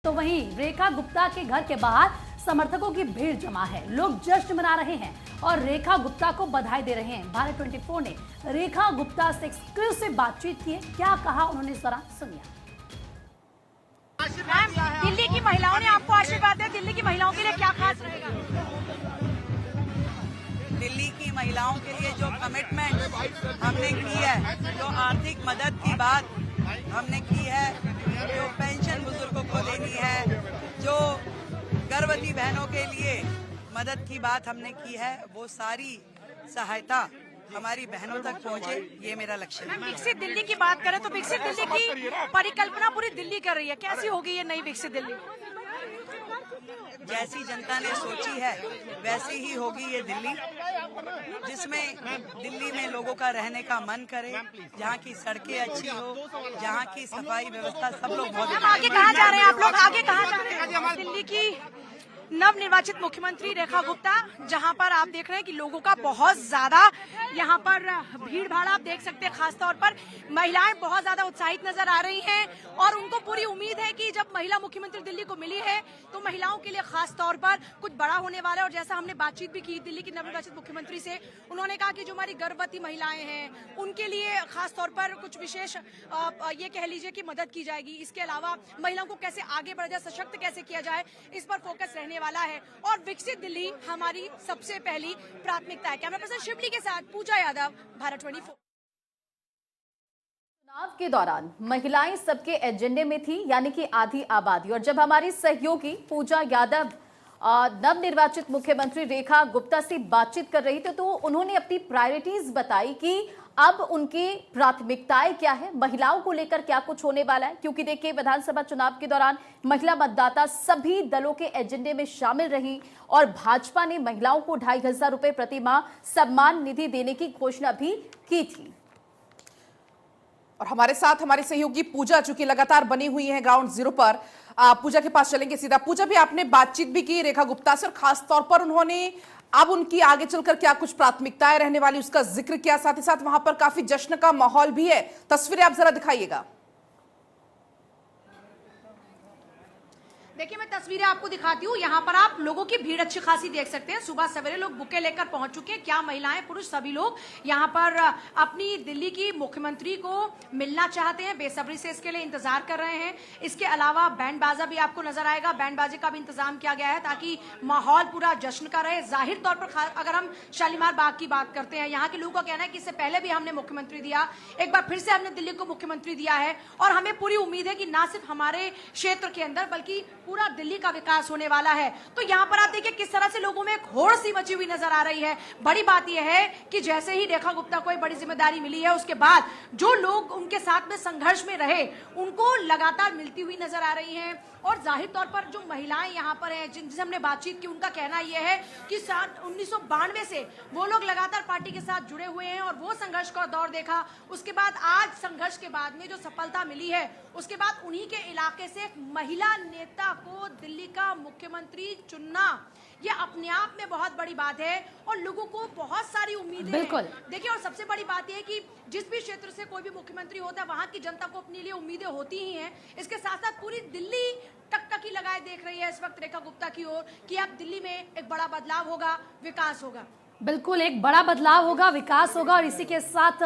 तो वहीं रेखा गुप्ता के घर के बाहर समर्थकों की भीड़ जमा है। लोग जश्न मना रहे हैं और रेखा गुप्ता को बधाई दे रहे हैं। भारत 24 ने रेखा गुप्ता से एक्सक्लूसिव बातचीत की है। क्या कहा उन्होंने, जरा सुनिए। दिल्ली की महिलाओं ने आपको आशीर्वाद दिया, दिल्ली की महिलाओं के लिए क्या खास रहेगा? दिल्ली की महिलाओं के लिए जो कमिटमेंट हमने की है, जो आर्थिक मदद की बात हमने की है, जो पेंशन बुजुर्गों को देनी है, जो गर्भवती बहनों के लिए मदद की बात हमने की है, वो सारी सहायता हमारी बहनों तक पहुंचे, ये मेरा लक्ष्य है। विकसित दिल्ली की बात करें तो विकसित दिल्ली की परिकल्पना पूरी दिल्ली कर रही है। कैसी होगी ये नई विकसित दिल्ली? जैसी जनता ने सोची है वैसी ही होगी ये दिल्ली, जिसमें दिल्ली में लोगों का रहने का मन करे, जहाँ की सड़कें अच्छी हो, जहाँ की सफाई व्यवस्था सब लोग बहुत। आगे कहाँ जा रहे हैं आप लोग? आगे कहाँ जा रहे हैं? दिल्ली की नव निर्वाचित मुख्यमंत्री रेखा गुप्ता, जहां पर आप देख रहे हैं कि लोगों का बहुत ज्यादा यहां पर भीड़ भाड़ आप देख सकते हैं। खासतौर पर महिलाएं बहुत ज्यादा उत्साहित नजर आ रही हैं और उनको पूरी उम्मीद है कि जब महिला मुख्यमंत्री दिल्ली को मिली है तो महिलाओं के लिए खास तौर पर कुछ बड़ा होने वाला है। और जैसा हमने बातचीत भी की दिल्ली की नवनिर्वाचित मुख्यमंत्री से, उन्होंने कहा कि जो हमारी गर्भवती महिलाएं हैं उनके लिए खास तौर पर कुछ विशेष ये कह लीजिए कि मदद की जाएगी। इसके अलावा महिलाओं को कैसे आगे बढ़ा जाए, सशक्त कैसे किया जाए, इस पर फोकस रहने वाला है। और विकसित दिल्ली हमारी सबसे पहली प्राथमिकता है। कैमरा पर्सन शिवली के साथ पूजा यादव, भारत 24। चुनाव के दौरान महिलाएं सबके एजेंडे में थी, यानी कि आधी आबादी। और जब हमारी सहयोगी पूजा यादव नवनिर्वाचित मुख्यमंत्री रेखा गुप्ता से बातचीत कर रही थी तो उन्होंने अपनी प्रायोरिटीज बताई कि अब उनकी प्राथमिकताएं क्या है, महिलाओं को लेकर क्या कुछ होने वाला है। क्योंकि देखिए, विधानसभा चुनाव के दौरान महिला मतदाता सभी दलों के एजेंडे में शामिल रही और भाजपा ने महिलाओं को 2500 रुपए प्रति माह सम्मान निधि देने की घोषणा भी की थी। और हमारे साथ हमारी सहयोगी पूजा, चूंकि लगातार बनी हुई है ग्राउंड जीरो पर, पूजा के पास चलेंगे सीधा। पूजा, भी आपने बातचीत भी की रेखा गुप्ता से और खास तौर पर उन्होंने अब उनकी आगे चलकर क्या कुछ प्राथमिकताएं रहने वाली उसका जिक्र किया, साथ ही साथ वहां पर काफी जश्न का माहौल भी है। तस्वीरें आप जरा दिखाइएगा। देखिए, मैं तस्वीरें आपको दिखाती हूँ। यहाँ पर आप लोगों की भीड़ अच्छी खासी देख सकते हैं। सुबह सवेरे लोग बुके लेकर पहुंच चुके हैं। क्या महिलाएं पुरुष सभी लोग यहाँ पर अपनी दिल्ली की मुख्यमंत्री को मिलना चाहते हैं, बेसब्री से इसके लिए इंतजार कर रहे हैं। इसके अलावा बैंड बाजा भी आपको नजर आएगा, बैंड बाजे का भी इंतजाम किया गया है ताकि माहौल पूरा जश्न का रहे। जाहिर तौर पर अगर हम शालीमार बाग की बात करते हैं, यहाँ के लोगों का कहना है कि इससे पहले भी हमने मुख्यमंत्री दिया, एक बार फिर से हमने दिल्ली को मुख्यमंत्री दिया है और हमें पूरी उम्मीद है कि ना सिर्फ हमारे क्षेत्र के अंदर बल्कि पूरा दिल्ली का विकास होने वाला है। तो यहाँ पर आप देखिए किस तरह से लोगों में एक होड़ सी मची हुई नजर आ रही है। बड़ी बात यह है कि जैसे ही रेखा गुप्ता को बड़ी जिम्मेदारी मिली है, उसके बाद जो लोग उनके साथ में संघर्ष में रहे उनको लगातार मिलती हुई नजर आ रही हैं। और जाहिर तौर पर जो महिलाएं यहाँ पर हैं, जिनसे हमने बातचीत की, उनका कहना यह है कि 1992 से वो लोग लगातार पार्टी के साथ जुड़े हुए हैं और वो संघर्ष का दौर देखा। उसके बाद आज संघर्ष के बाद में जो सफलता मिली है, उसके बाद उन्हीं के इलाके से एक महिला नेता को दिल्ली का मुख्यमंत्री चुनना, ये अपने आप में बहुत बड़ी बात है और लोगों को बहुत सारी उम्मीदें हैं। देखिए, और सबसे बड़ी बात यह है कि जिस भी क्षेत्र से कोई भी मुख्यमंत्री होता है, वहां की जनता को अपने लिए उम्मीदें होती ही हैं। इसके साथ साथ पूरी दिल्ली टकटकी लगाए देख रही है इस वक्त रेखा गुप्ता की ओर कि अब दिल्ली में एक बड़ा बदलाव होगा, विकास होगा। बिल्कुल, एक बड़ा बदलाव होगा, विकास होगा। और इसी के साथ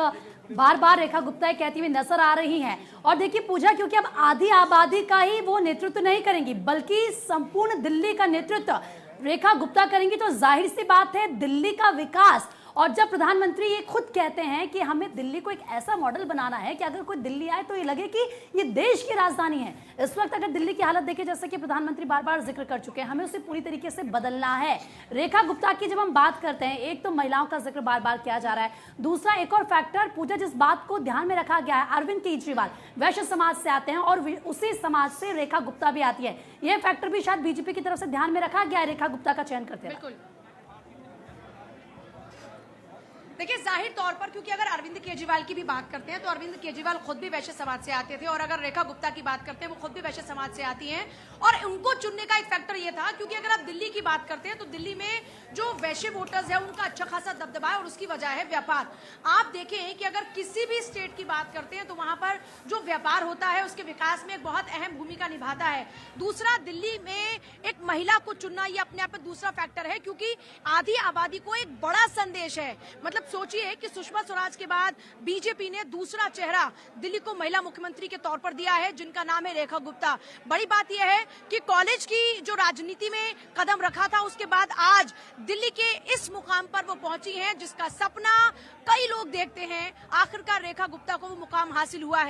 बार बार रेखा गुप्ता कहती हुई नजर आ रही हैं। और देखिए पूजा, क्योंकि अब आधी आबादी का ही वो नेतृत्व नहीं करेंगी, बल्कि संपूर्ण दिल्ली का नेतृत्व रेखा गुप्ता करेंगी। तो जाहिर सी बात है, दिल्ली का विकास। और जब प्रधानमंत्री ये खुद कहते हैं कि हमें दिल्ली को एक ऐसा मॉडल बनाना है कि अगर कोई दिल्ली आए तो ये लगे कि ये देश की राजधानी है। इस वक्त अगर दिल्ली की हालत देखें, जैसे कि प्रधानमंत्री बार बार जिक्र कर चुके हैं, हमें उसे पूरी तरीके से बदलना है। रेखा गुप्ता की जब हम बात करते हैं, एक तो महिलाओं का जिक्र बार बार किया जा रहा है, दूसरा एक और फैक्टर पूजा जिस बात को ध्यान में रखा गया है, अरविंद केजरीवाल वैश्य समाज से आते हैं और उसी समाज से रेखा गुप्ता भी आती है। यह फैक्टर भी शायद बीजेपी की तरफ से ध्यान में रखा गया है रेखा गुप्ता का चयन करते हैं। देखिए, जाहिर तौर पर क्योंकि अगर अरविंद केजरीवाल की भी बात करते हैं तो अरविंद केजरीवाल खुद भी वैश्य समाज से आते थे, और अगर रेखा गुप्ता की बात करते हैं वो खुद भी वैश्य समाज से आती हैं, और उनको चुनने का एक फैक्टर ये था क्योंकि अगर आप दिल्ली की बात करते हैं तो दिल्ली में जो वैश्य वोटर्स है उनका अच्छा खासा दबदबा है, और उसकी वजह है व्यापार। आप देखें कि अगर किसी भी स्टेट की बात करते हैं तो वहां पर जो व्यापार होता है उसके विकास में एक बहुत अहम भूमिका निभाता है। दूसरा, दिल्ली में एक महिला को चुनना ये अपने आप में दूसरा फैक्टर है, क्योंकि आधी आबादी को एक बड़ा संदेश है। मतलब सोचिए कि सुषमा स्वराज के बाद बीजेपी ने दूसरा चेहरा दिल्ली को महिला मुख्यमंत्री के तौर पर दिया है, जिनका नाम है रेखा गुप्ता। बड़ी बात यह है कि कॉलेज की जो राजनीति में कदम रखा था उसके बाद आज दिल्ली के इस मुकाम पर वो पहुंची हैं, जिसका सपना कई लोग देखते हैं। आखिरकार रेखा गुप्ता को वो मुकाम हासिल हुआ है।